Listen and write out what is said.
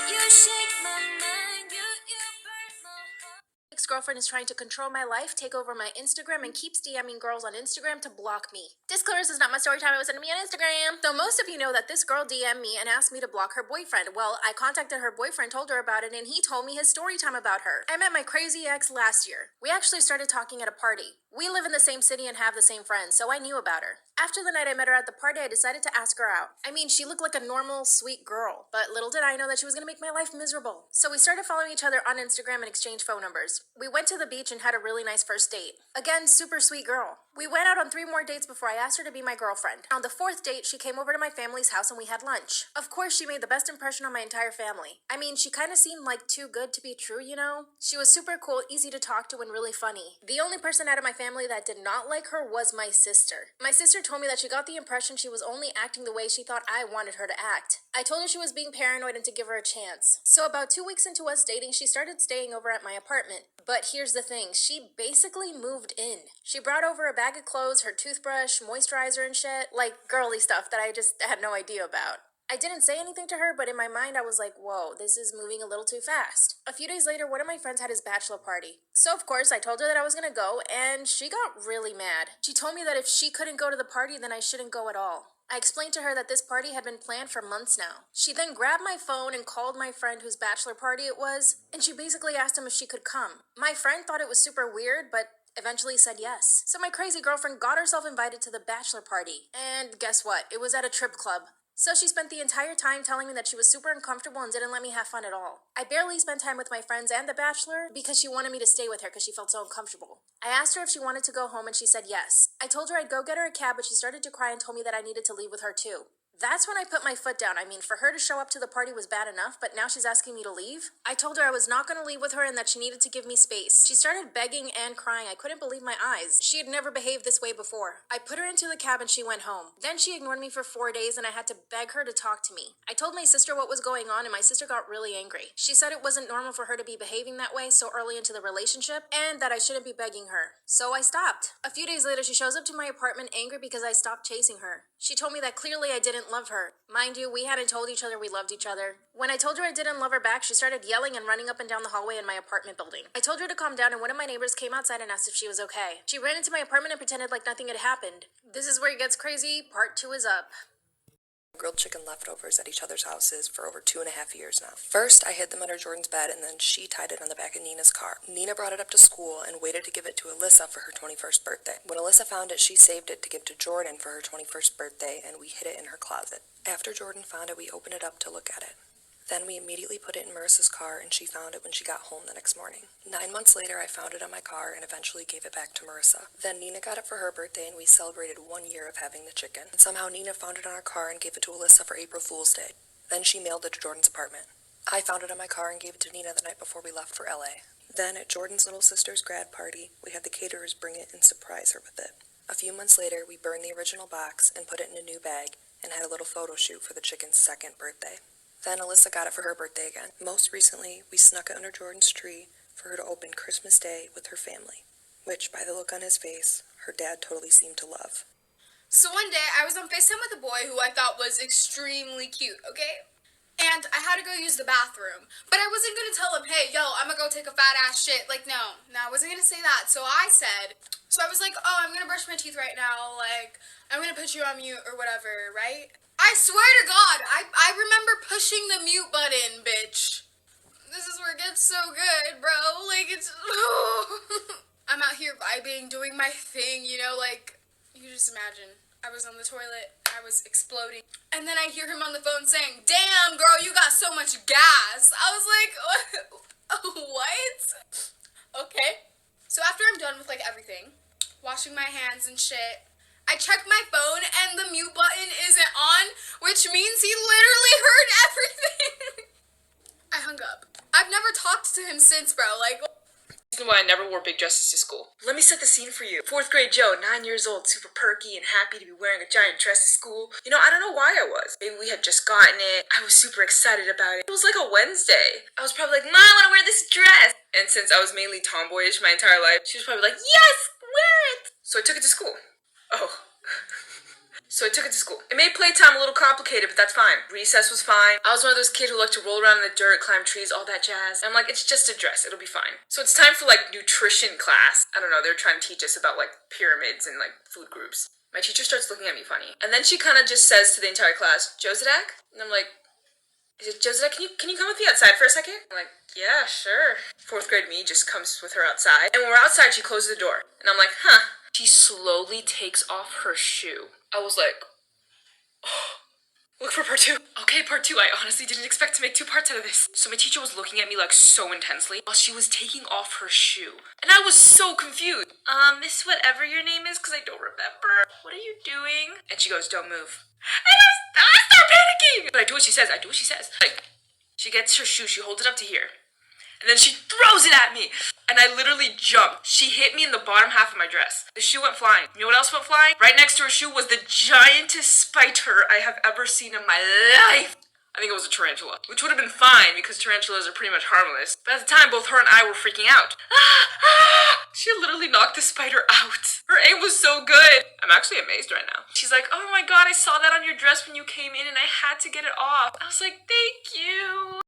You shake my mind, you burn my heart. Ex-girlfriend is trying to control my life, take over my Instagram, and keeps DMing girls on Instagram to block me. Disclaimer, this is not my story time, it was sent to me on Instagram. So most of you know that this girl DM'd me and asked me to block her boyfriend. Well, I contacted her boyfriend, told her about it, and he told me his story time about her. I met my crazy ex last year. We actually started talking at a party. We live in the same city and have the same friends, so I knew about her. After the night I met her at the party, I decided to ask her out. I mean, she looked like a normal, sweet girl, but little did I know that she was gonna make my life miserable. So we started following each other on Instagram and exchanged phone numbers. We went to the beach and had a really nice first date. Again, super sweet girl. We went out on 3 more dates before I asked her to be my girlfriend. On the 4th date, she came over to my family's house and we had lunch. Of course, she made the best impression on my entire family. I mean, she kinda seemed like too good to be true, you know? She was super cool, easy to talk to, and really funny. The only person out of my family that did not like her was my sister. My sister told me that she got the impression she was only acting the way she thought I wanted her to act. I told her she was being paranoid and to give her a chance. So about 2 weeks into us dating, she started staying over at my apartment. But here's the thing, she basically moved in. She brought over a bag of clothes, her toothbrush, moisturizer and shit, like girly stuff that I just had no idea about. I didn't say anything to her, but in my mind I was like, whoa, this is moving a little too fast. A few days later, one of my friends had his bachelor party. So of course, I told her that I was gonna go, and she got really mad. She told me that if she couldn't go to the party, then I shouldn't go at all. I explained to her that this party had been planned for months now. She then grabbed my phone and called my friend whose bachelor party it was, and she basically asked him if she could come. My friend thought it was super weird, but eventually said yes. So my crazy girlfriend got herself invited to the bachelor party. And guess what? It was at a trip club. So she spent the entire time telling me that she was super uncomfortable and didn't let me have fun at all. I barely spent time with my friends and the bachelor because she wanted me to stay with her because she felt so uncomfortable. I asked her if she wanted to go home and she said yes. I told her I'd go get her a cab, but she started to cry and told me that I needed to leave with her too. That's when I put my foot down. I mean, for her to show up to the party was bad enough, but now she's asking me to leave? I told her I was not going to leave with her and that she needed to give me space. She started begging and crying. I couldn't believe my eyes. She had never behaved this way before. I put her into the cab and she went home. Then she ignored me for 4 days and I had to beg her to talk to me. I told my sister what was going on and my sister got really angry. She said it wasn't normal for her to be behaving that way so early into the relationship and that I shouldn't be begging her. So I stopped. A few days later, she shows up to my apartment angry because I stopped chasing her. She told me that clearly I didn't love her. Mind you, we hadn't told each other we loved each other. When I told her I didn't love her back, she started yelling and running up and down the hallway in my apartment building. I told her to calm down and one of my neighbors came outside and asked if she was okay. She ran into my apartment and pretended like nothing had happened. This is where it gets crazy. Part 2 is up. Grilled chicken leftovers at each other's houses for over 2.5 years now. First, I hid them under Jordan's bed, and then she tied it on the back of Nina's car. Nina brought it up to school and waited to give it to Alyssa for her 21st birthday. When Alyssa found it, she saved it to give to Jordan for her 21st birthday, and we hid it in her closet. After Jordan found it, we opened it up to look at it. Then we immediately put it in Marissa's car, and she found it when she got home the next morning. 9 months later, I found it on my car and eventually gave it back to Marissa. Then Nina got it for her birthday, and we celebrated 1 year of having the chicken. And somehow Nina found it on our car and gave it to Alyssa for April Fool's Day. Then she mailed it to Jordan's apartment. I found it on my car and gave it to Nina the night before we left for LA. Then at Jordan's little sister's grad party, we had the caterers bring it and surprise her with it. A few months later, we burned the original box and put it in a new bag and had a little photo shoot for the chicken's 2nd birthday. Then Alyssa got it for her birthday again. Most recently, we snuck it under Jordan's tree for her to open Christmas Day with her family, which, by the look on his face, her dad totally seemed to love. So one day, I was on FaceTime with a boy who I thought was extremely cute, okay? And I had to go use the bathroom. But I wasn't going to tell him, hey, yo, I'm going to go take a fat ass shit. Like, no, I wasn't going to say that. So I was like, oh, I'm going to brush my teeth right now. Like, I'm going to put you on mute or whatever, right? I swear to God, I remember pushing the mute button, bitch. This is where it gets so good, bro. Like, it's... I'm out here vibing, doing my thing, you know, like, you just imagine. I was on the toilet, I was exploding. And then I hear him on the phone saying, damn, girl, you got so much gas. I was like, what? Okay. So after I'm done with, like, everything, washing my hands and shit, I checked my phone and the mute button isn't on, which means he literally heard everything. I hung up. I've never talked to him since, bro. Like, reason why I never wore big dresses to school. Let me set the scene for you. 4th grade Joe, 9 years old, super perky and happy to be wearing a giant dress to school. You know, I don't know why I was. Maybe we had just gotten it. I was super excited about it. It was like a Wednesday. I was probably like, Mom, I want to wear this dress. And since I was mainly tomboyish my entire life, she was probably like, yes, wear it. So I took it to school. Oh. So I took it to school. It made playtime a little complicated, but that's fine. Recess was fine. I was one of those kids who liked to roll around in the dirt, climb trees, all that jazz. And I'm like, it's just a dress, it'll be fine. So it's time for like nutrition class. I don't know, they're trying to teach us about like pyramids and like food groups. My teacher starts looking at me funny. And then she kind of just says to the entire class, Josadak? And I'm like, is it Josadak, can you come with me outside for a second? I'm like, yeah, sure. 4th grade me just comes with her outside. And when we're outside, she closes the door. And I'm like, huh. She slowly takes off her shoe. I was like, oh, look for part 2. Okay, part 2. I honestly didn't expect to make 2 parts out of this. So my teacher was looking at me like so intensely while she was taking off her shoe. And I was so confused. Miss whatever your name is, because I don't remember. What are you doing? And she goes, don't move. And I start panicking. But I do what she says. Like, she gets her shoe, she holds it up to here. And then she throws it at me. And I literally jumped. She hit me in the bottom half of my dress. The shoe went flying. You know what else went flying? Right next to her shoe was the giantest spider I have ever seen in my life. I think it was a tarantula, which would have been fine because tarantulas are pretty much harmless. But at the time, both her and I were freaking out. She literally knocked the spider out. Her aim was so good. I'm actually amazed right now. She's like, oh my god, I saw that on your dress when you came in and I had to get it off. I was like, thank you.